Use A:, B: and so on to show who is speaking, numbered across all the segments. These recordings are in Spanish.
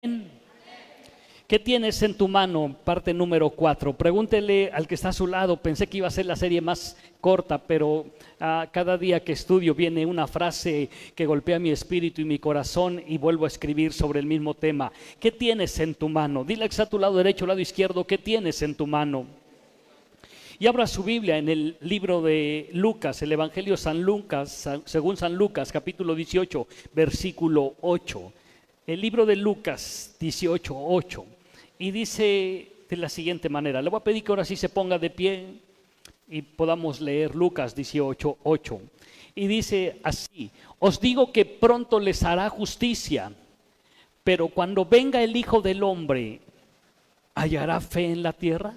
A: ¿Qué tienes en tu mano? Parte número 4. Pregúntele al que está a su lado. Pensé que iba a ser la serie más corta, pero cada día que estudio viene una frase que golpea mi espíritu y mi corazón y vuelvo a escribir sobre el mismo tema. ¿Qué tienes en tu mano? Dile al que está a tu lado derecho, lado izquierdo, ¿qué tienes en tu mano? Y abra su Biblia en el libro de Lucas, el Evangelio San Lucas, según San Lucas, capítulo 18, versículo 8. El libro de Lucas 18, 8. Y dice de la siguiente manera. Le voy a pedir que ahora sí se ponga de pie y podamos leer Lucas 18, 8. Y dice así: os digo que pronto les hará justicia, pero cuando venga el Hijo del Hombre, ¿hallará fe en la tierra?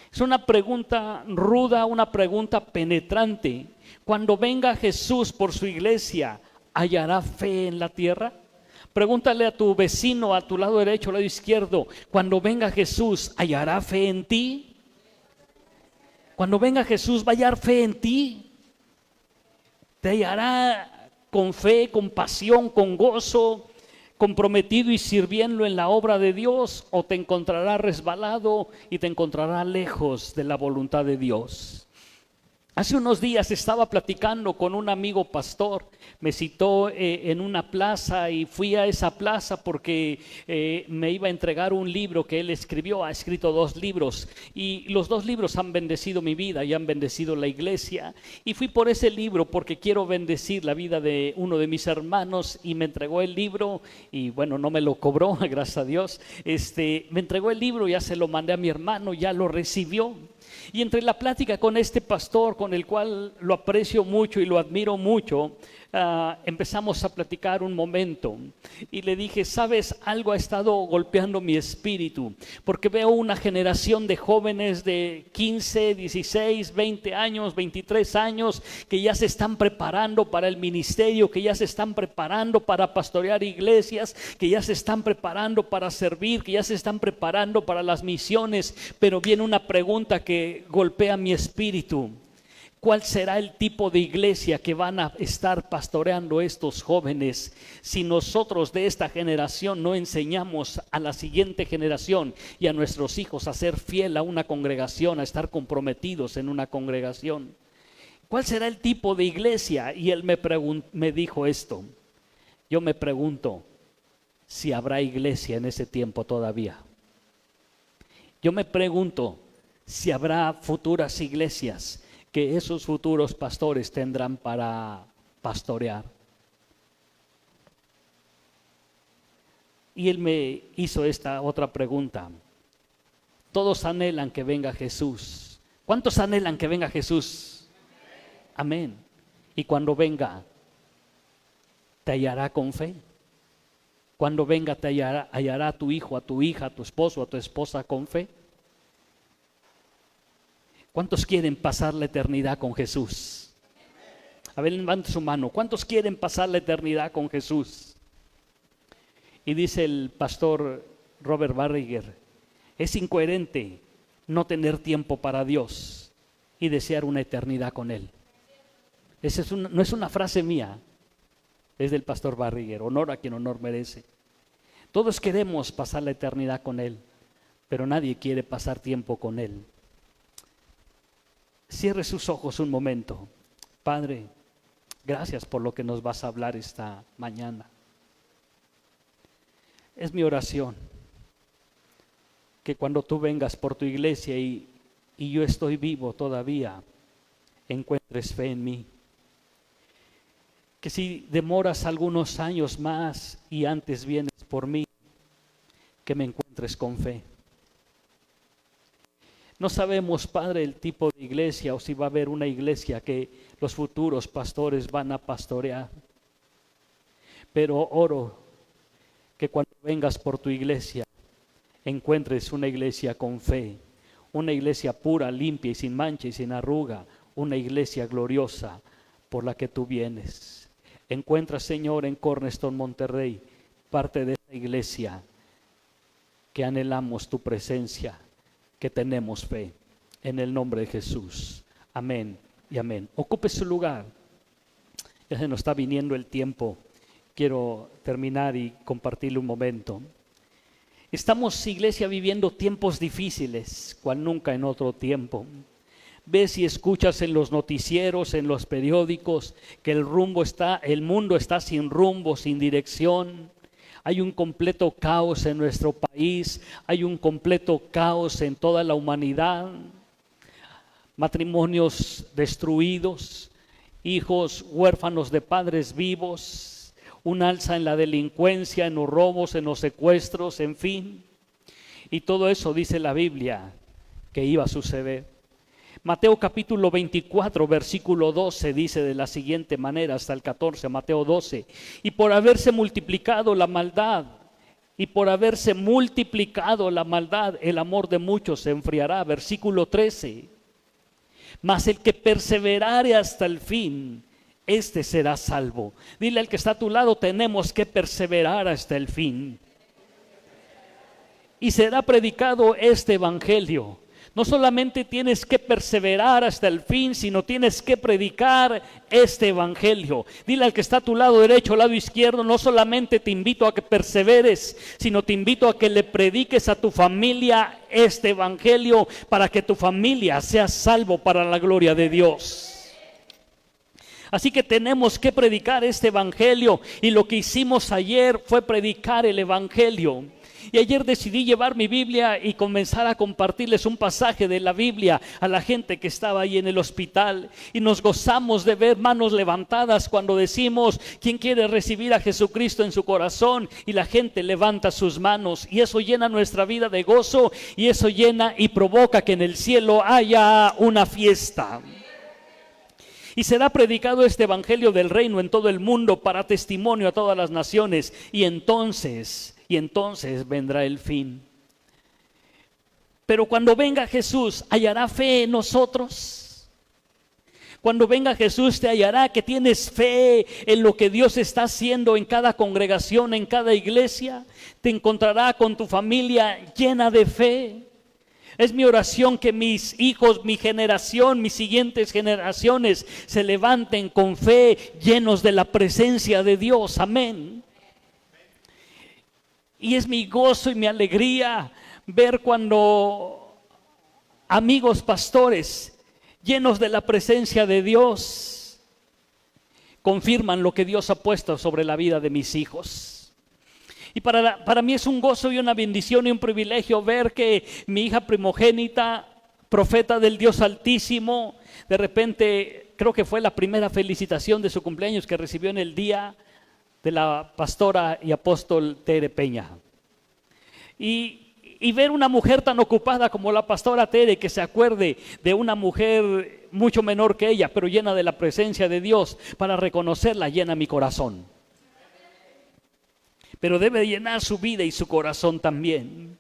A: Es una pregunta ruda, una pregunta penetrante. Cuando venga Jesús por su iglesia, ¿hallará fe en la tierra? Pregúntale a tu vecino, a tu lado derecho, al lado izquierdo, cuando venga Jesús, ¿hallará fe en ti? Cuando venga Jesús, ¿va a hallar fe en ti? ¿Te hallará con fe, con pasión, con gozo, comprometido y sirviendo en la obra de Dios? ¿O te encontrará resbalado y te encontrará lejos de la voluntad de Dios? Hace unos días estaba platicando con un amigo pastor, me citó en una plaza y fui a esa plaza porque me iba a entregar un libro que él escribió. Ha escrito 2 libros y los 2 libros han bendecido mi vida y han bendecido la iglesia. Y fui por ese libro porque quiero bendecir la vida de uno de mis hermanos y me entregó el libro y bueno, no me lo cobró, gracias a Dios. Me entregó el libro, ya se lo mandé a mi hermano, ya lo recibió. Y entre la plática con este pastor, con el cual lo aprecio mucho y lo admiro mucho, empezamos a platicar un momento y le dije: sabes, algo ha estado golpeando mi espíritu, porque veo una generación de jóvenes de 15, 16, 20 años, 23 años, que ya se están preparando para el ministerio, que ya se están preparando para pastorear iglesias, que ya se están preparando para servir, que ya se están preparando para las misiones. Pero viene una pregunta que golpea mi espíritu: ¿cuál será el tipo de iglesia que van a estar pastoreando estos jóvenes si nosotros de esta generación no enseñamos a la siguiente generación y a nuestros hijos a ser fiel a una congregación, a estar comprometidos en una congregación? ¿Cuál será el tipo de iglesia? Y él me dijo esto: yo me pregunto si habrá iglesia en ese tiempo todavía. Yo me pregunto si habrá futuras iglesias que esos futuros pastores tendrán para pastorear. Y él me hizo esta otra pregunta: todos anhelan que venga Jesús. ¿Cuántos anhelan que venga Jesús? Amén. Y cuando venga, ¿te hallará con fe? Cuando venga, ¿te hallará a tu hijo, a tu hija, a tu esposo, a tu esposa con fe? ¿Cuántos quieren pasar la eternidad con Jesús? A ver, levante su mano. ¿Cuántos quieren pasar la eternidad con Jesús? Y dice el pastor Robert Barriger: es incoherente no tener tiempo para Dios y desear una eternidad con Él. Esa no es una frase mía, es del pastor Barriger. Honor a quien honor merece. Todos queremos pasar la eternidad con Él, pero nadie quiere pasar tiempo con Él. Cierre sus ojos un momento. Padre, gracias por lo que nos vas a hablar esta mañana. Es mi oración que cuando tú vengas por tu iglesia y yo estoy vivo todavía, encuentres fe en mí. Que si demoras algunos años más y antes vienes por mí, que me encuentres con fe. No sabemos, Padre, el tipo de iglesia o si va a haber una iglesia que los futuros pastores van a pastorear. Pero oro que cuando vengas por tu iglesia, encuentres una iglesia con fe, una iglesia pura, limpia y sin mancha y sin arruga, una iglesia gloriosa por la que tú vienes. Encuentra, Señor, en Cornerstone, Monterrey, parte de esa iglesia que anhelamos tu presencia, que tenemos fe, en el nombre de Jesús. Amén y amén. Ocupe su lugar. Ya se nos está viniendo el tiempo. Quiero terminar y compartirle un momento. Estamos, iglesia, viviendo tiempos difíciles, cual nunca en otro tiempo. Ves y escuchas en los noticieros, en los periódicos, que el mundo está sin rumbo, sin dirección. Hay un completo caos en nuestro país, hay un completo caos en toda la humanidad. Matrimonios destruidos, hijos huérfanos de padres vivos, un alza en la delincuencia, en los robos, en los secuestros, en fin. Y todo eso dice la Biblia que iba a suceder. Mateo capítulo 24, versículo 12 dice de la siguiente manera hasta el 14, Mateo 12. Y por haberse multiplicado la maldad, el amor de muchos se enfriará. Versículo 13. Mas el que perseverare hasta el fin, este será salvo. Dile al que está a tu lado, tenemos que perseverar hasta el fin. Y será predicado este evangelio. No solamente tienes que perseverar hasta el fin, sino tienes que predicar este evangelio. Dile al que está a tu lado derecho, lado izquierdo, no solamente te invito a que perseveres, sino te invito a que le prediques a tu familia este evangelio para que tu familia sea salvo para la gloria de Dios. Así que tenemos que predicar este evangelio, y lo que hicimos ayer fue predicar el evangelio. Y ayer decidí llevar mi Biblia y comenzar a compartirles un pasaje de la Biblia a la gente que estaba ahí en el hospital. Y nos gozamos de ver manos levantadas cuando decimos, ¿quién quiere recibir a Jesucristo en su corazón? Y la gente levanta sus manos, y eso llena nuestra vida de gozo, y eso llena y provoca que en el cielo haya una fiesta. Y será predicado este evangelio del reino en todo el mundo para testimonio a todas las naciones, y entonces vendrá el fin. Pero cuando venga Jesús, ¿hallará fe en nosotros? Cuando venga Jesús, te hallará que tienes fe en lo que Dios está haciendo en cada congregación, en cada iglesia. Te encontrará con tu familia llena de fe. Es mi oración que mis hijos, mi generación, mis siguientes generaciones se levanten con fe, llenos de la presencia de Dios. Amén. Y es mi gozo y mi alegría ver cuando amigos pastores llenos de la presencia de Dios confirman lo que Dios ha puesto sobre la vida de mis hijos. Y para mí es un gozo y una bendición y un privilegio ver que mi hija primogénita, profeta del Dios Altísimo, de repente creo que fue la primera felicitación de su cumpleaños que recibió en el día de la pastora y apóstol Tere Peña. Y ver una mujer tan ocupada como la pastora Tere, que se acuerde de una mujer mucho menor que ella, pero llena de la presencia de Dios, para reconocerla llena mi corazón. Pero debe llenar su vida y su corazón también.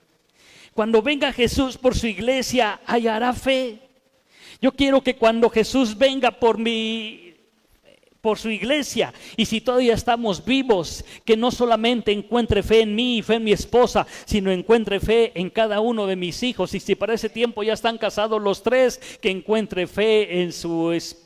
A: Cuando venga Jesús por su iglesia, hallará fe. Yo quiero que cuando Jesús venga por su iglesia, y si todavía estamos vivos, que no solamente encuentre fe en mí y fe en mi esposa, sino encuentre fe en cada uno de mis hijos. Y si para ese tiempo ya están casados los tres, que encuentre fe en su esposo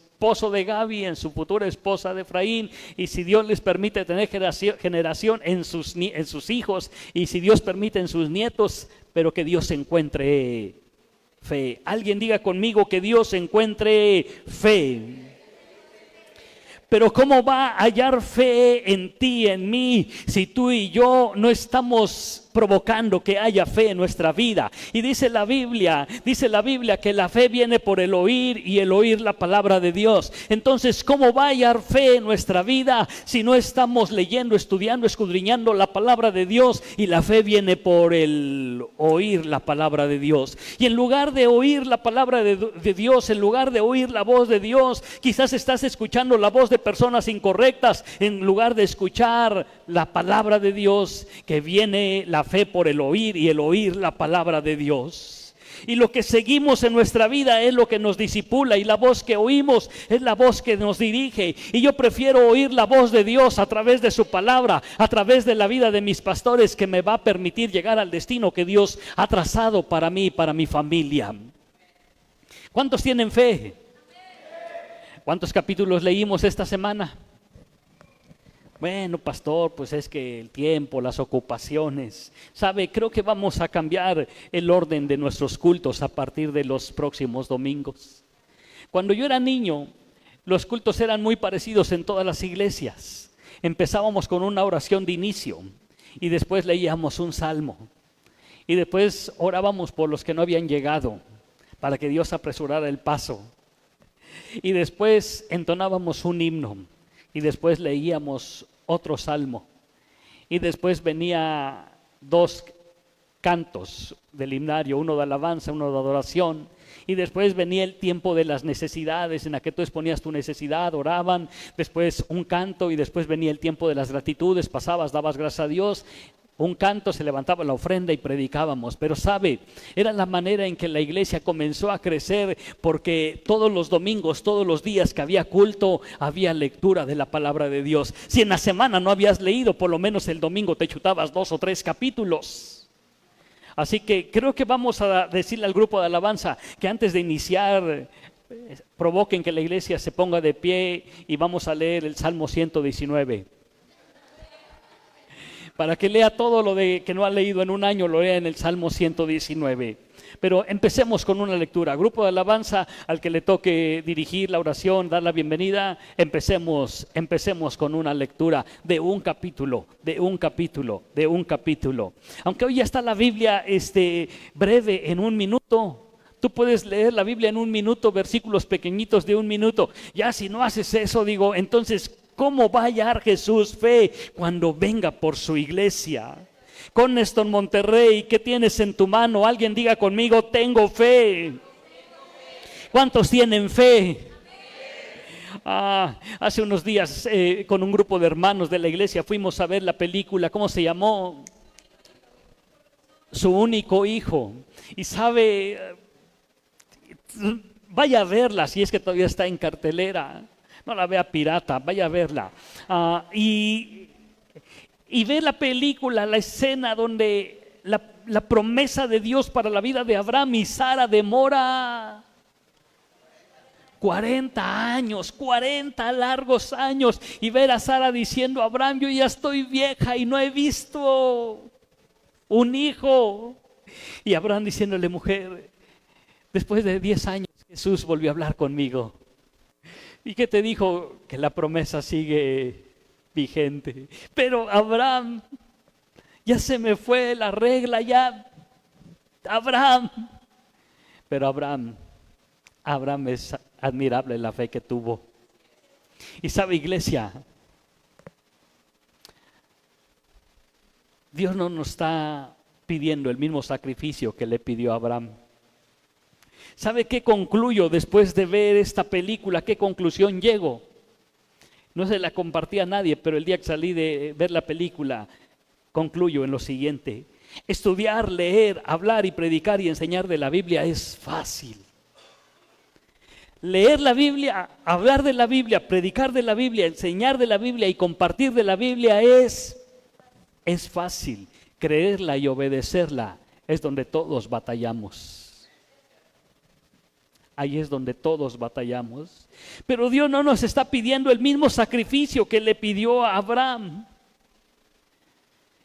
A: de Gaby, en su futura esposa de Efraín, y si Dios les permite tener generación en sus hijos, y si Dios permite en sus nietos, pero que Dios encuentre fe. Alguien diga conmigo que Dios encuentre fe. Pero ¿cómo va a hallar fe en ti, en mí, si tú y yo no estamos provocando que haya fe en nuestra vida? Y dice la Biblia que la fe viene por el oír, y el oír la palabra de Dios. Entonces, ¿cómo va a hallar fe en nuestra vida si no estamos leyendo, estudiando, escudriñando la palabra de Dios? Y la fe viene por el oír la palabra de Dios. Y en lugar de oír la palabra de Dios, en lugar de oír la voz de Dios, quizás estás escuchando la voz de personas incorrectas, en lugar de escuchar la palabra de Dios, que viene la fe por el oír, y el oír la palabra de Dios. Y lo que seguimos en nuestra vida es lo que nos discipula, y la voz que oímos es la voz que nos dirige. Y yo prefiero oír la voz de Dios a través de su palabra, a través de la vida de mis pastores, que me va a permitir llegar al destino que Dios ha trazado para mí y para mi familia. ¿Cuántos tienen fe? ¿Cuántos capítulos leímos esta semana? Bueno, pastor, pues es que el tiempo, las ocupaciones. ¿Sabe? Creo que vamos a cambiar el orden de nuestros cultos a partir de los próximos domingos. Cuando yo era niño, los cultos eran muy parecidos en todas las iglesias. Empezábamos con una oración de inicio y después leíamos un salmo. Y después orábamos por los que no habían llegado para que Dios apresurara el paso. Y después entonábamos un himno. Y después leíamos otro salmo. Y después venía 2 cantos del himnario, uno de alabanza, uno de adoración. Y después venía el tiempo de las necesidades, en la que tú exponías tu necesidad, oraban. Después un canto y después venía el tiempo de las gratitudes, pasabas, dabas gracias a Dios. Un canto, se levantaba la ofrenda y predicábamos. Pero sabe, era la manera en que la iglesia comenzó a crecer, porque todos los domingos, todos los días que había culto, había lectura de la palabra de Dios. Si en la semana no habías leído, por lo menos el domingo te chutabas 2 o 3 capítulos. Así que creo que vamos a decirle al grupo de alabanza que antes de iniciar, provoquen que la iglesia se ponga de pie y vamos a leer el Salmo 119. Para que lea todo lo que no ha leído en un año, lo lea en el Salmo 119. Pero empecemos con una lectura. Grupo de alabanza, al que le toque dirigir la oración, dar la bienvenida, empecemos con una lectura de un capítulo. Aunque hoy ya está la Biblia breve en 1 minuto. Tú puedes leer la Biblia en 1 minuto, versículos pequeñitos de 1 minuto. Ya si no haces eso, entonces, ¿cómo va a hallar Jesús fe cuando venga por su iglesia? Coneston Monterrey, ¿qué tienes en tu mano? Alguien diga conmigo, tengo fe. ¿Cuántos tienen fe? Hace unos días con un grupo de hermanos de la iglesia fuimos a ver la película, ¿cómo se llamó? Su único hijo. Y sabe, vaya a verla si es que todavía está en cartelera. No la vea pirata, vaya a verla. Y ve la película, la escena donde la promesa de Dios para la vida de Abraham y Sara demora 40 años, 40 largos años. Y ver a Sara diciendo, Abraham, yo ya estoy vieja y no he visto un hijo. Y Abraham diciéndole, mujer, después de 10 años Jesús volvió a hablar conmigo. ¿Y qué te dijo? Que la promesa sigue vigente. Pero Abraham, ya se me fue la regla, ya. Abraham. Pero Abraham es admirable la fe que tuvo. Y sabe, iglesia, Dios no nos está pidiendo el mismo sacrificio que le pidió a Abraham. ¿Sabe qué concluyo después de ver esta película? ¿Qué conclusión llego? No se la compartí a nadie, pero el día que salí de ver la película, concluyo en lo siguiente. Estudiar, leer, hablar y predicar y enseñar de la Biblia es fácil. Leer la Biblia, hablar de la Biblia, predicar de la Biblia, enseñar de la Biblia y compartir de la Biblia es fácil. Creerla y obedecerla es donde todos batallamos. Ahí es donde todos batallamos. Pero Dios no nos está pidiendo el mismo sacrificio que le pidió a Abraham.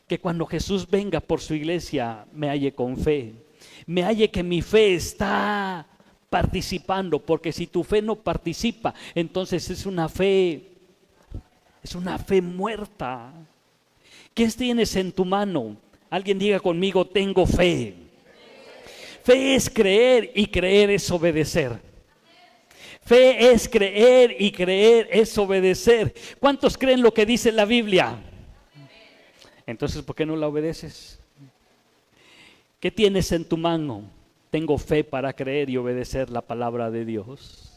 A: Que cuando Jesús venga por su iglesia me halle con fe. Me halle que mi fe está participando. Porque si tu fe no participa, entonces es una fe muerta. ¿Qué tienes en tu mano? Alguien diga conmigo, tengo fe. Fe es creer y creer es obedecer. Fe es creer y creer es obedecer. ¿Cuántos creen lo que dice la Biblia? Entonces, ¿por qué no la obedeces? ¿Qué tienes en tu mano? Tengo fe para creer y obedecer la palabra de Dios.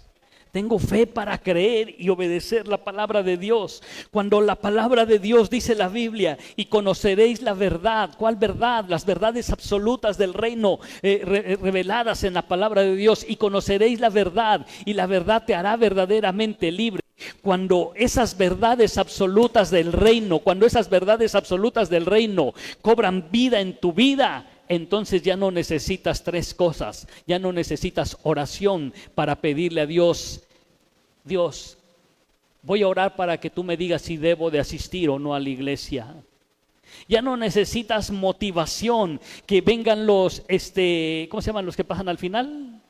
A: Tengo fe para creer y obedecer la palabra de Dios. Cuando la palabra de Dios dice la Biblia, y conoceréis la verdad. ¿Cuál verdad? Las verdades absolutas del reino reveladas en la palabra de Dios. Y conoceréis la verdad, y la verdad te hará verdaderamente libre. Cuando esas verdades absolutas del reino, cobran vida en tu vida, entonces ya no necesitas 3 cosas. Ya no necesitas oración para pedirle a Dios, Dios, Voy a orar para que tú me digas si debo de asistir o no a la iglesia. Ya no necesitas motivación, que vengan los, ¿cómo se llaman los que pasan al final?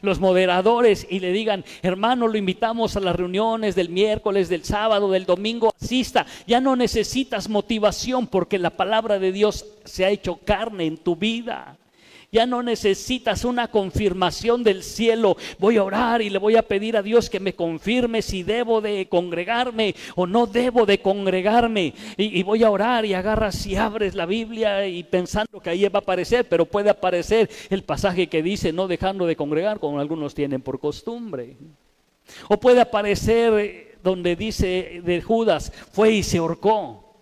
A: Los moderadores y le digan, hermano, lo invitamos a las reuniones del miércoles, del sábado, del domingo, asista. Ya no necesitas motivación porque la palabra de Dios se ha hecho carne en tu vida. Ya no necesitas una confirmación del cielo. Voy a orar y le voy a pedir a Dios que me confirme si debo de congregarme o no debo de congregarme. Y voy a orar y agarras y abres la Biblia y pensando que ahí va a aparecer, pero puede aparecer el pasaje que dice no dejando de congregar como algunos tienen por costumbre. O puede aparecer donde dice de Judas, fue y se ahorcó.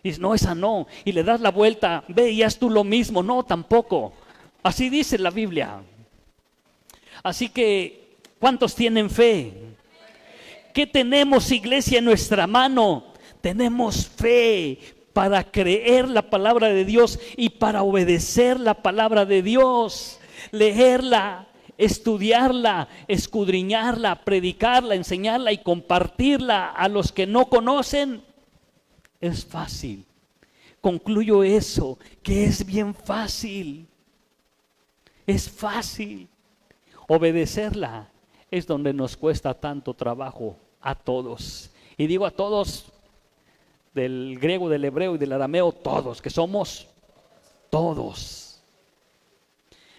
A: Y dice, no, esa no. Y le das la vuelta, ve y haz tú lo mismo. No, tampoco. Así dice la Biblia. Así que, ¿cuántos tienen fe? ¿Qué tenemos, iglesia, en nuestra mano? Tenemos fe para creer la palabra de Dios y para obedecer la palabra de Dios. Leerla, estudiarla, escudriñarla, predicarla, enseñarla y compartirla a los que no conocen. Es fácil. Concluyo eso, que es bien fácil. Es fácil. Obedecerla es donde nos cuesta tanto trabajo a todos. Y digo a todos, del griego, del hebreo y del arameo, todos, que somos todos.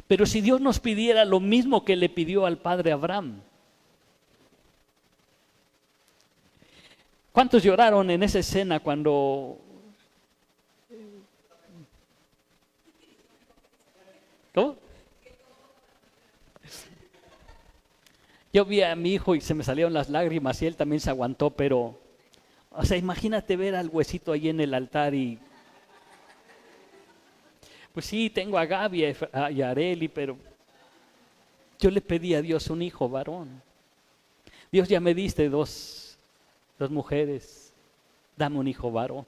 A: Pero si Dios nos pidiera lo mismo que le pidió al padre Abraham, ¿cuántos lloraron en esa escena cuando... ¿Cómo? Yo vi a mi hijo y se me salieron las lágrimas y él también se aguantó, pero, o sea, imagínate ver al huesito ahí en el altar y, pues sí, tengo a Gaby y a Areli, pero yo le pedí a Dios un hijo varón. Dios, ya me diste dos mujeres, dame un hijo varón,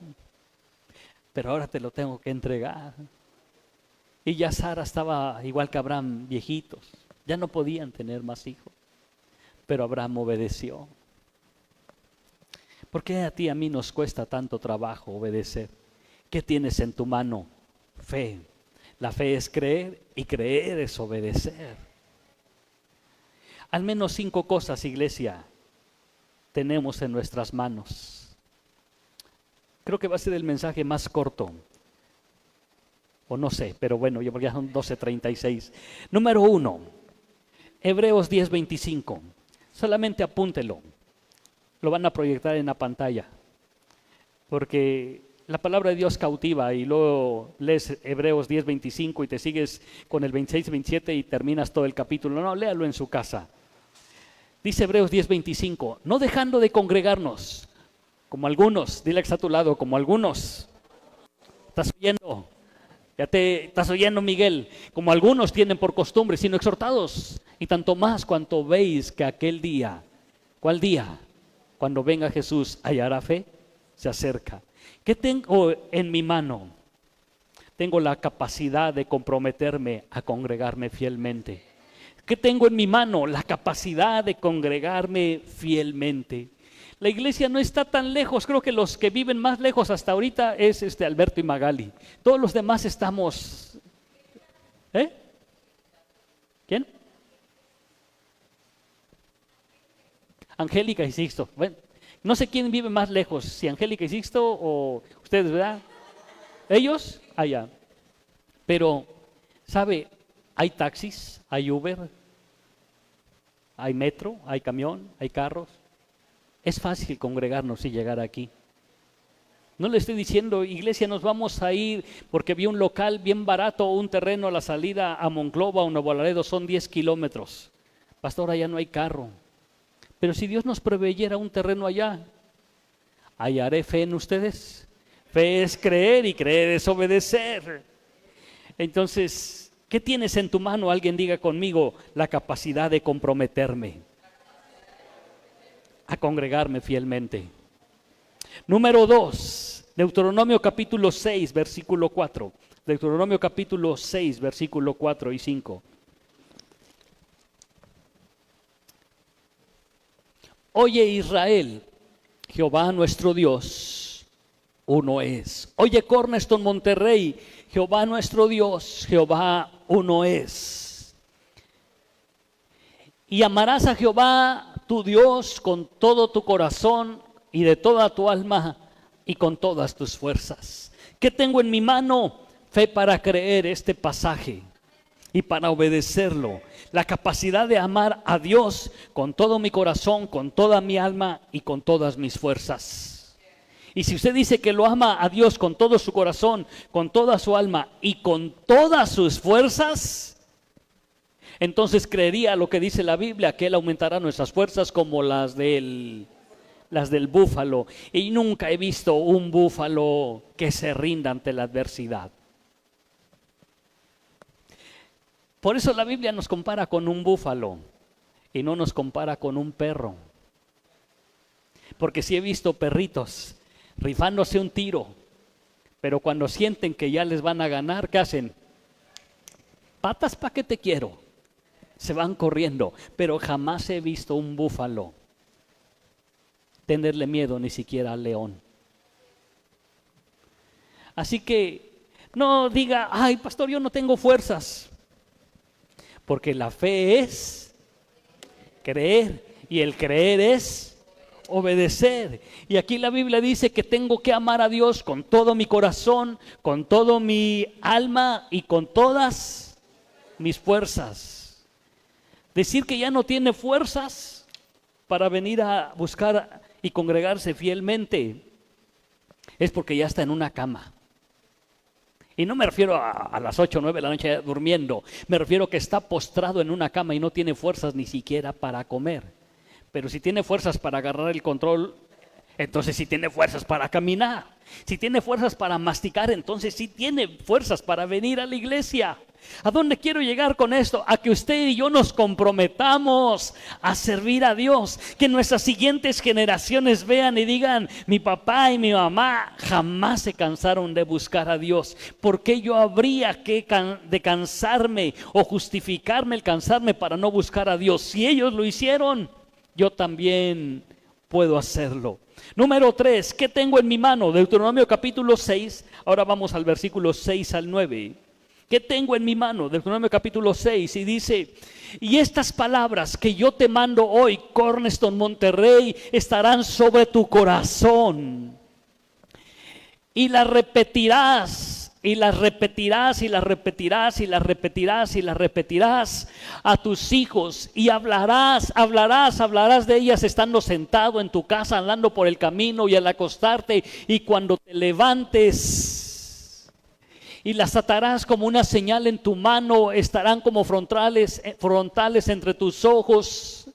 A: pero ahora te lo tengo que entregar. Y ya Sara estaba igual que Abraham, viejitos, ya no podían tener más hijos. Pero Abraham obedeció. ¿Por qué a ti y a mí nos cuesta tanto trabajo obedecer? ¿Qué tienes en tu mano? Fe. La fe es creer y creer es obedecer. Al menos 5 cosas, iglesia, tenemos en nuestras manos. Creo que va a ser el mensaje más corto. O no sé, pero bueno, ya son 12:36. Número 1, Hebreos 10:25. Solamente apúntelo, lo van a proyectar en la pantalla, porque la palabra de Dios cautiva y luego lees Hebreos 10:25 y te sigues con el 26-27 y terminas todo el capítulo. No, léalo en su casa. Dice Hebreos 10:25, no dejando de congregarnos, como algunos, dile que está a tu lado, como algunos. ¿Estás oyendo? Ya te estás oyendo, Miguel, como algunos tienen por costumbre, sino exhortados, y tanto más cuanto veis que aquel día, ¿cuál día? Cuando venga Jesús, hallará fe, se acerca. ¿Qué tengo en mi mano? Tengo la capacidad de comprometerme a congregarme fielmente. ¿Qué tengo en mi mano? La capacidad de congregarme fielmente. La iglesia no está tan lejos, creo que los que viven más lejos hasta ahorita es Alberto y Magali. Todos los demás estamos... ¿Quién? Angélica y Sixto. Bueno, no sé quién vive más lejos, si Angélica y Sixto o ustedes, ¿verdad? ¿Ellos? Allá. Pero, ¿sabe? Hay taxis, hay Uber, hay metro, hay camión, hay carros. Es fácil congregarnos y llegar aquí. No le estoy diciendo, iglesia, nos vamos a ir porque vi un local bien barato, un terreno a la salida a Monclova o Nuevo Laredo, son 10 kilómetros. Pastor, allá no hay carro. Pero si Dios nos proveyera un terreno allá, ¿hallaré fe en ustedes? Fe es creer y creer es obedecer. Entonces, ¿qué tienes en tu mano? Alguien diga conmigo, la capacidad de comprometerme a congregarme fielmente. Número 2, Deuteronomio capítulo 6, versículo 4. Deuteronomio capítulo 6, versículo 4 y 5. Oye Israel, Jehová nuestro Dios, uno es. Oye, Cornerstone Monterrey, Jehová nuestro Dios, Jehová uno es. Y amarás a Jehová tu Dios con todo tu corazón y de toda tu alma y con todas tus fuerzas. ¿Qué tengo en mi mano? Fe para creer este pasaje y para obedecerlo. La capacidad de amar a Dios con todo mi corazón, con toda mi alma y con todas mis fuerzas. Y si usted dice que lo ama a Dios con todo su corazón, con toda su alma y con todas sus fuerzas, entonces creería lo que dice la Biblia, que Él aumentará nuestras fuerzas como las del búfalo. Y nunca he visto un búfalo que se rinda ante la adversidad. Por eso la Biblia nos compara con un búfalo y no nos compara con un perro. Porque sí he visto perritos rifándose un tiro, pero cuando sienten que ya les van a ganar, ¿qué hacen? Patas, ¿pa' qué te quiero? Se van corriendo, pero jamás he visto un búfalo tenerle miedo ni siquiera al león. Así que no diga, ay pastor, yo no tengo fuerzas. Porque la fe es creer y el creer es obedecer. Y aquí la Biblia dice que tengo que amar a Dios con todo mi corazón, con todo mi alma y con todas mis fuerzas. Decir que ya no tiene fuerzas para venir a buscar y congregarse fielmente es porque ya está en una cama. Y no me refiero a las 8 o 9 de la noche durmiendo, me refiero que está postrado en una cama y no tiene fuerzas ni siquiera para comer. Pero si tiene fuerzas para agarrar el control, entonces sí tiene fuerzas para caminar. Si tiene fuerzas para masticar, entonces sí tiene fuerzas para venir a la iglesia. ¿A dónde quiero llegar con esto? A que usted y yo nos comprometamos a servir a Dios. Que nuestras siguientes generaciones vean y digan, mi papá y mi mamá jamás se cansaron de buscar a Dios. ¿Por qué yo habría que de cansarme o justificarme el cansarme para no buscar a Dios? Si ellos lo hicieron, yo también puedo hacerlo. Número 3, ¿qué tengo en mi mano? Deuteronomio capítulo 6, ahora vamos al versículo 6 al 9. ¿Qué tengo en mi mano? Deuteronomio capítulo 6 y dice, y estas palabras que yo te mando hoy, Cornerstone Monterrey, estarán sobre tu corazón. Y las repetirás, y las repetirás, y las repetirás, y las repetirás, y las repetirás a tus hijos. Y hablarás de ellas estando sentado en tu casa, andando por el camino y al acostarte, y cuando te levantes. Y las atarás como una señal en tu mano, estarán como frontales entre tus ojos,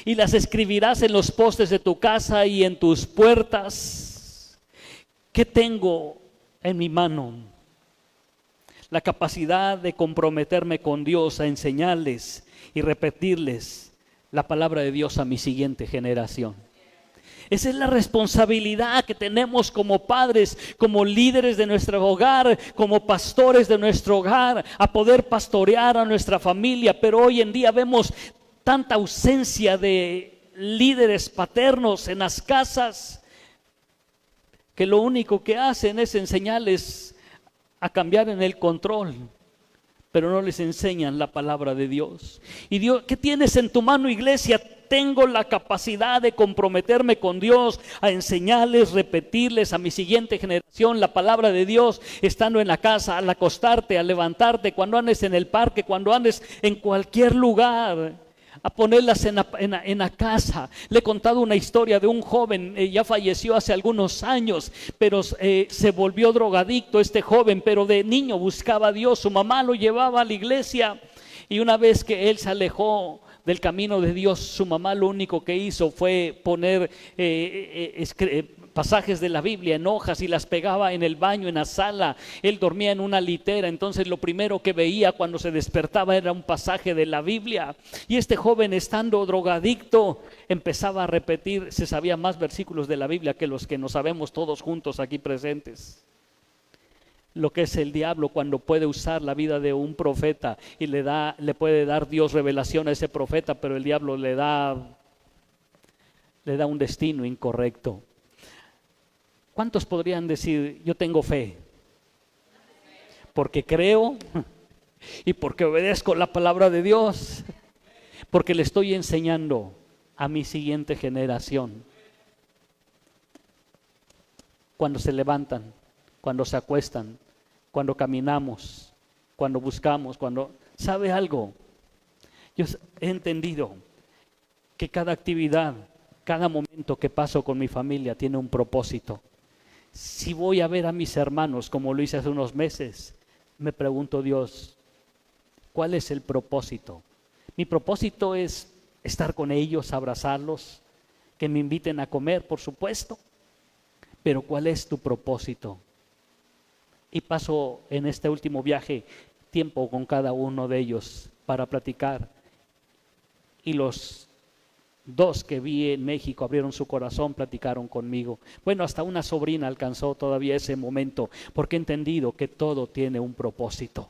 A: y las escribirás en los postes de tu casa y en tus puertas. ¿Qué tengo en mi mano? La capacidad de comprometerme con Dios a enseñarles y repetirles la palabra de Dios a mi siguiente generación. Esa es la responsabilidad que tenemos como padres, como líderes de nuestro hogar, como pastores de nuestro hogar, a poder pastorear a nuestra familia. Pero hoy en día vemos tanta ausencia de líderes paternos en las casas, que lo único que hacen es enseñarles a cambiar en el control, pero no les enseñan la palabra de Dios. Y Dios, ¿qué tienes en tu mano, iglesia? Tengo la capacidad de comprometerme con Dios, a enseñarles, repetirles a mi siguiente generación la palabra de Dios, estando en la casa, al acostarte, al levantarte, cuando andes en el parque, cuando andes en cualquier lugar, a ponerlas en la casa. Le he contado una historia de un joven, ya falleció hace algunos años, pero se volvió drogadicto este joven, pero de niño buscaba a Dios. Su mamá lo llevaba a la iglesia y una vez que él se alejó del camino de Dios, su mamá lo único que hizo fue poner pasajes de la Biblia en hojas y las pegaba en el baño, en la sala. Él dormía en una litera, entonces lo primero que veía cuando se despertaba era un pasaje de la Biblia. Y este joven, estando drogadicto, empezaba a repetir, se sabía más versículos de la Biblia que los que nos sabemos todos juntos aquí presentes. Lo que es el diablo cuando puede usar la vida de un profeta y le puede dar Dios revelación a ese profeta, pero el diablo le da un destino incorrecto. ¿Cuántos podrían decir, yo tengo fe? Porque creo y porque obedezco la palabra de Dios, porque le estoy enseñando a mi siguiente generación. Cuando se levantan, cuando se acuestan, cuando caminamos, cuando buscamos, cuando... ¿Sabe algo? Yo he entendido que cada actividad, cada momento que paso con mi familia tiene un propósito. Si voy a ver a mis hermanos, como lo hice hace unos meses, me pregunto, Dios, ¿cuál es el propósito? Mi propósito es estar con ellos, abrazarlos, que me inviten a comer, por supuesto, pero ¿cuál es tu propósito? Y paso en este último viaje tiempo con cada uno de ellos para platicar. Y los dos que vi en México abrieron su corazón, platicaron conmigo. Bueno, hasta una sobrina alcanzó todavía ese momento, porque he entendido que todo tiene un propósito.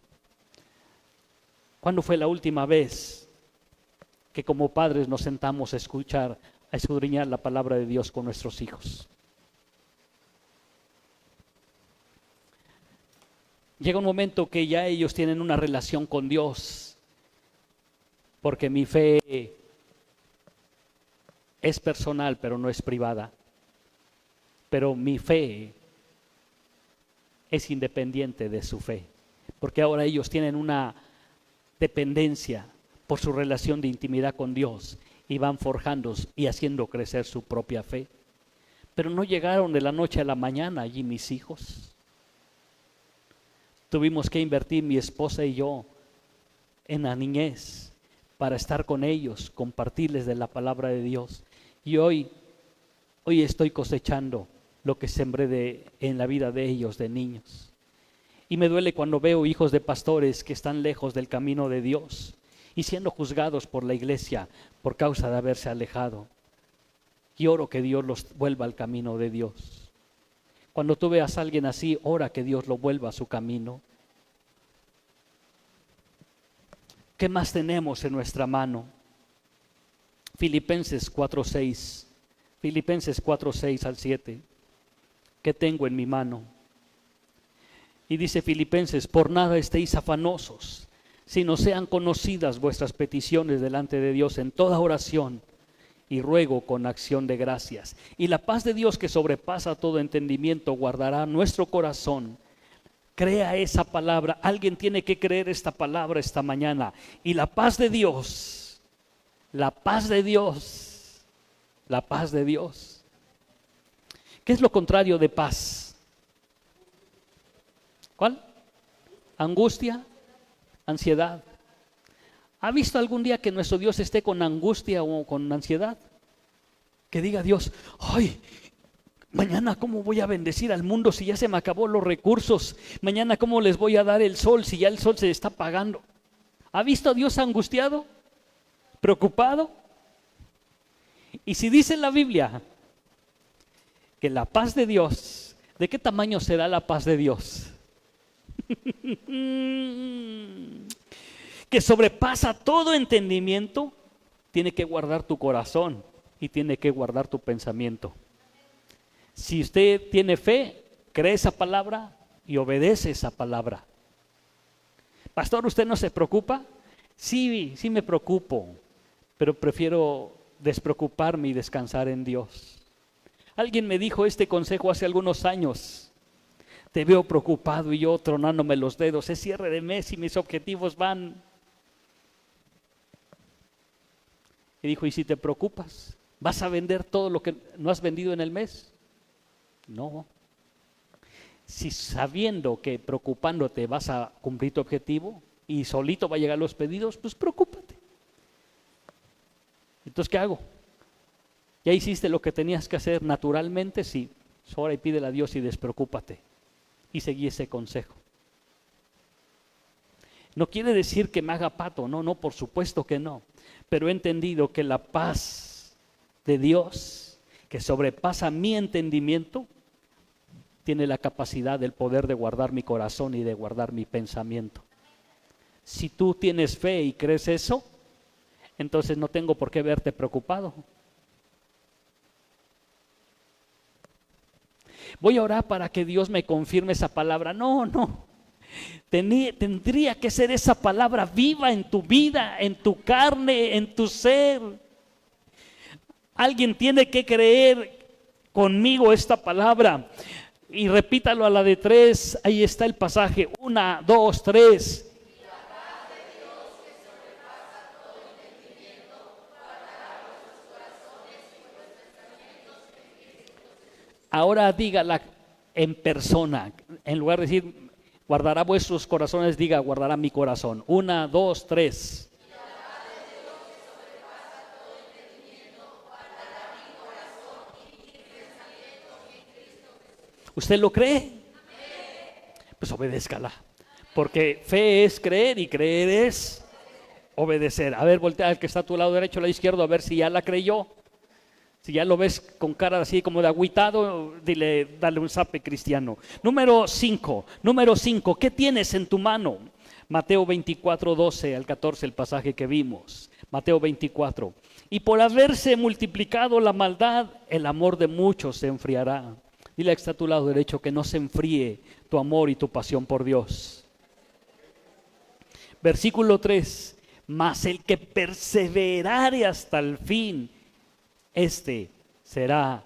A: ¿Cuándo fue la última vez que como padres nos sentamos a escuchar, a escudriñar la palabra de Dios con nuestros hijos? Llega un momento que ya ellos tienen una relación con Dios, porque mi fe es personal, pero no es privada. Pero mi fe es independiente de su fe, porque ahora ellos tienen una dependencia por su relación de intimidad con Dios y van forjando y haciendo crecer su propia fe. Pero no llegaron de la noche a la mañana allí mis hijos. Tuvimos que invertir mi esposa y yo en la niñez para estar con ellos, compartirles de la palabra de Dios. Y hoy estoy cosechando lo que sembré en la vida de ellos, de niños. Y me duele cuando veo hijos de pastores que están lejos del camino de Dios y siendo juzgados por la iglesia por causa de haberse alejado. Y oro que Dios los vuelva al camino de Dios. Cuando tú veas a alguien así, ora que Dios lo vuelva a su camino. ¿Qué más tenemos en nuestra mano? Filipenses 4:6. Filipenses 4:6 al 7. ¿Qué tengo en mi mano? Y dice Filipenses, por nada estéis afanosos, sino sean conocidas vuestras peticiones delante de Dios en toda oración y ruego con acción de gracias. Y la paz de Dios que sobrepasa todo entendimiento guardará nuestro corazón. Crea esa palabra. Alguien tiene que creer esta palabra esta mañana. Y la paz de Dios, la paz de Dios, la paz de Dios. ¿Qué es lo contrario de paz? ¿Cuál? Angustia, ansiedad. ¿Ha visto algún día que nuestro Dios esté con angustia o con ansiedad? Que diga Dios, ay, mañana cómo voy a bendecir al mundo si ya se me acabó los recursos. Mañana cómo les voy a dar el sol si ya el sol se está apagando. ¿Ha visto a Dios angustiado? ¿Preocupado? Y si dice la Biblia que la paz de Dios, ¿de qué tamaño será la paz de Dios? Que sobrepasa todo entendimiento, tiene que guardar tu corazón y tiene que guardar tu pensamiento. Si usted tiene fe, cree esa palabra y obedece esa palabra. Pastor, ¿usted no se preocupa? Sí me preocupo, pero prefiero despreocuparme y descansar en Dios. Alguien me dijo este consejo hace algunos años. Te veo preocupado y yo tronándome los dedos. Es cierre de mes y mis objetivos van. Y dijo, ¿y si te preocupas? ¿Vas a vender todo lo que no has vendido en el mes? No. Si sabiendo que preocupándote vas a cumplir tu objetivo y solito va a llegar los pedidos, pues preocúpate. Entonces, ¿qué hago? ¿Ya hiciste lo que tenías que hacer naturalmente? Sí. Ora y pídele a Dios y despreocúpate. Y seguí ese consejo. No quiere decir que me haga pato, no, por supuesto que no. Pero he entendido que la paz de Dios, que sobrepasa mi entendimiento, tiene la capacidad del poder de guardar mi corazón y de guardar mi pensamiento. Si tú tienes fe y crees eso, entonces no tengo por qué verte preocupado. Voy a orar para que Dios me confirme esa palabra. No, no. Tendría que ser esa palabra viva en tu vida, en tu carne, en tu ser. Alguien tiene que creer conmigo esta palabra. Y repítalo a la de 3. Ahí está el pasaje. 1, 2, 3. Ahora dígala en persona. En lugar de decir guardará vuestros corazones, diga guardará mi corazón. 1, 2, 3. ¿Usted lo cree? Pues obedézcala. Porque fe es creer y creer es obedecer. A ver, voltea al que está a tu lado derecho o lado izquierdo a ver si ya la creyó. Si ya lo ves con cara así como de agüitado, dale un zape cristiano. Número 5, ¿qué tienes en tu mano? Mateo 24, 12 al 14, el pasaje que vimos. Mateo 24. Y por haberse multiplicado la maldad, el amor de muchos se enfriará. Dile al que está a tu lado derecho que no se enfríe tu amor y tu pasión por Dios. Versículo 3. Mas el que perseverare hasta el fin, este será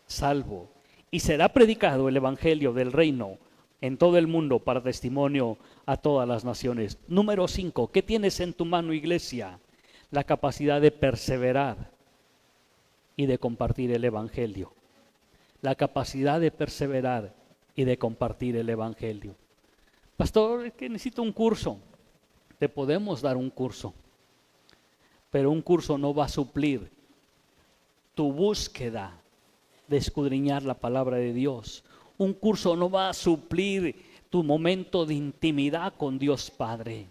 A: salvo. Y será predicado el evangelio del reino en todo el mundo para testimonio a todas las naciones. Número 5, ¿qué tienes en tu mano, iglesia? La capacidad de perseverar y de compartir el evangelio. La capacidad de perseverar y de compartir el evangelio. Pastor, es que necesito un curso. Te podemos dar un curso, pero un curso no va a suplir tu búsqueda de escudriñar la palabra de Dios. Un curso no va a suplir tu momento de intimidad con Dios Padre.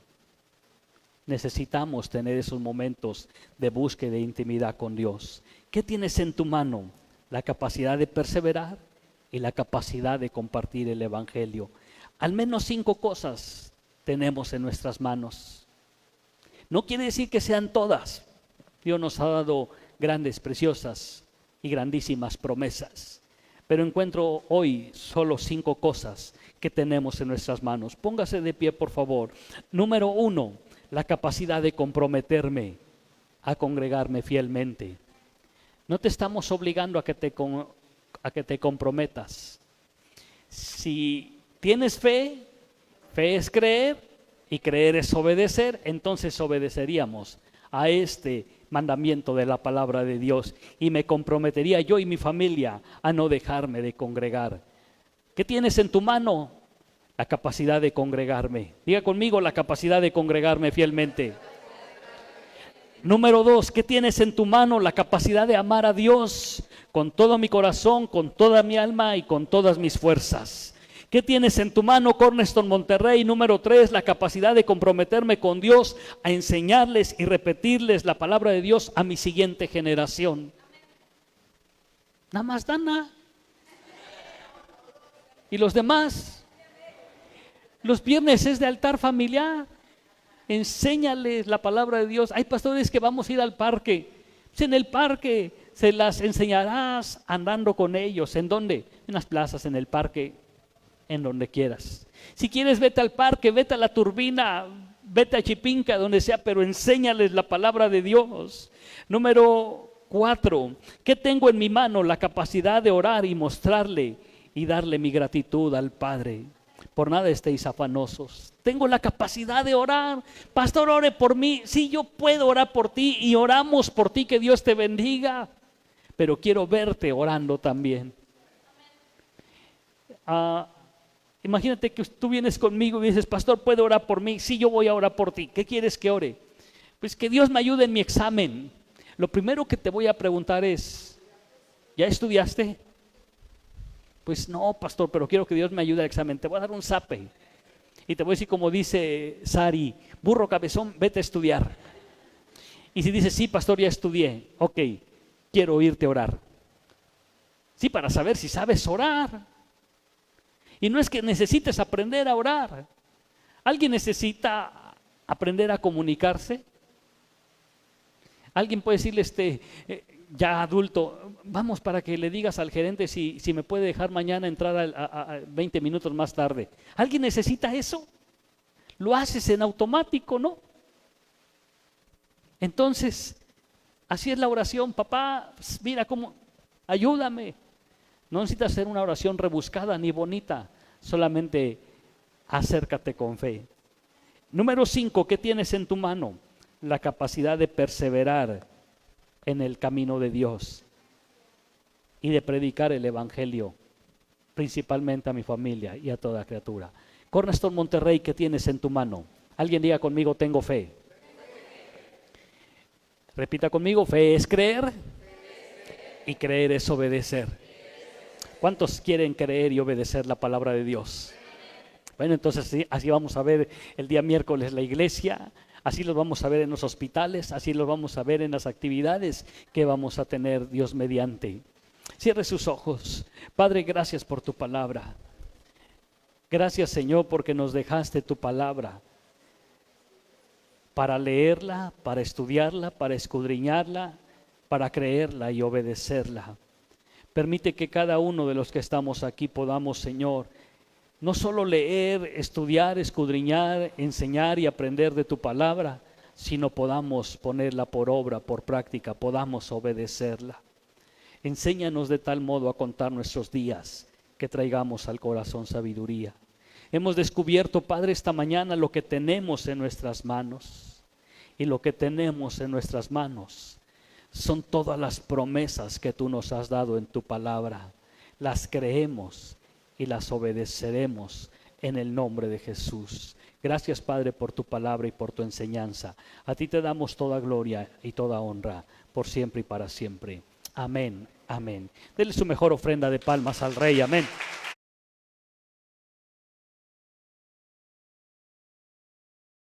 A: Necesitamos tener esos momentos de búsqueda de intimidad con Dios. ¿Qué tienes en tu mano? La capacidad de perseverar y la capacidad de compartir el evangelio. Al menos 5 cosas tenemos en nuestras manos. No quiere decir que sean todas. Dios nos ha dado grandes, preciosas y grandísimas promesas. Pero encuentro hoy solo 5 cosas que tenemos en nuestras manos. Póngase de pie, por favor. Número 1, la capacidad de comprometerme a congregarme fielmente. No te estamos obligando a que te comprometas. Si tienes fe, fe es creer y creer es obedecer, entonces obedeceríamos a este mandamiento de la palabra de Dios y me comprometería yo y mi familia a no dejarme de congregar. ¿Qué tienes en tu mano? La capacidad de congregarme. Diga conmigo, la capacidad de congregarme fielmente. Número 2, ¿qué tienes en tu mano? La capacidad de amar a Dios con todo mi corazón, con toda mi alma y con todas mis fuerzas. ¿Qué tienes en tu mano, Cornerstone Monterrey? Número 3, la capacidad de comprometerme con Dios a enseñarles y repetirles la palabra de Dios a mi siguiente generación. Nada más, Dana. ¿Y los demás? Los viernes es de altar familiar. Enséñales la palabra de Dios. Hay pastores que vamos a ir al parque. Pues en el parque se las enseñarás andando con ellos. ¿En dónde? En las plazas, en el parque, en donde quieras. Si quieres, vete al parque, vete a la Turbina, vete a Chipinca, donde sea, pero enséñales la palabra de Dios. Número 4, ¿qué tengo en mi mano? La capacidad de orar y mostrarle y darle mi gratitud al Padre. Por nada estéis afanosos. Tengo la capacidad de orar. Pastor, ore por mí. Sí, yo puedo orar por ti y oramos por ti, que Dios te bendiga. Pero quiero verte orando también. Imagínate que tú vienes conmigo y dices, pastor, ¿puedo orar por mí? Sí, yo voy a orar por ti. ¿Qué quieres que ore? Pues que Dios me ayude en mi examen. Lo primero que te voy a preguntar es, ¿ya estudiaste? Pues no, pastor, pero quiero que Dios me ayude al examen. Te voy a dar un zape. Y te voy a decir, como dice Sari, burro cabezón, vete a estudiar. Y si dices, sí, pastor, ya estudié. Ok, quiero oírte orar. Sí, para saber si sabes orar. Y no es que necesites aprender a orar. ¿Alguien necesita aprender a comunicarse? Alguien puede decirle, ya adulto, vamos para que le digas al gerente si me puede dejar mañana entrar a 20 minutos más tarde. ¿Alguien necesita eso? Lo haces en automático, ¿no? Entonces, así es la oración. Papá, mira cómo, ayúdame. No necesitas hacer una oración rebuscada ni bonita, solamente acércate con fe. Número 5, ¿qué tienes en tu mano? La capacidad de perseverar en el camino de Dios y de predicar el evangelio, principalmente a mi familia y a toda criatura. Cornerstone Monterrey, ¿qué tienes en tu mano? Alguien diga conmigo, tengo fe. Repita conmigo, fe es creer y creer es obedecer. ¿Cuántos quieren creer y obedecer la palabra de Dios? Bueno, entonces así vamos a ver el día miércoles la iglesia, así los vamos a ver en los hospitales, así los vamos a ver en las actividades que vamos a tener Dios mediante. Cierre sus ojos. Padre, gracias por tu palabra. Gracias, Señor, porque nos dejaste tu palabra para leerla, para estudiarla, para escudriñarla, para creerla y obedecerla. Permite que cada uno de los que estamos aquí podamos, Señor, no solo leer, estudiar, escudriñar, enseñar y aprender de tu palabra, sino podamos ponerla por obra, por práctica, podamos obedecerla. Enséñanos de tal modo a contar nuestros días, que traigamos al corazón sabiduría. Hemos descubierto, Padre, esta mañana lo que tenemos en nuestras manos. Y lo que tenemos en nuestras manos son todas las promesas que tú nos has dado en tu palabra. Las creemos y las obedeceremos en el nombre de Jesús. Gracias, Padre, por tu palabra y por tu enseñanza. A ti te damos toda gloria y toda honra, por siempre y para siempre. Amén, amén. Denle su mejor ofrenda de palmas al Rey, amén.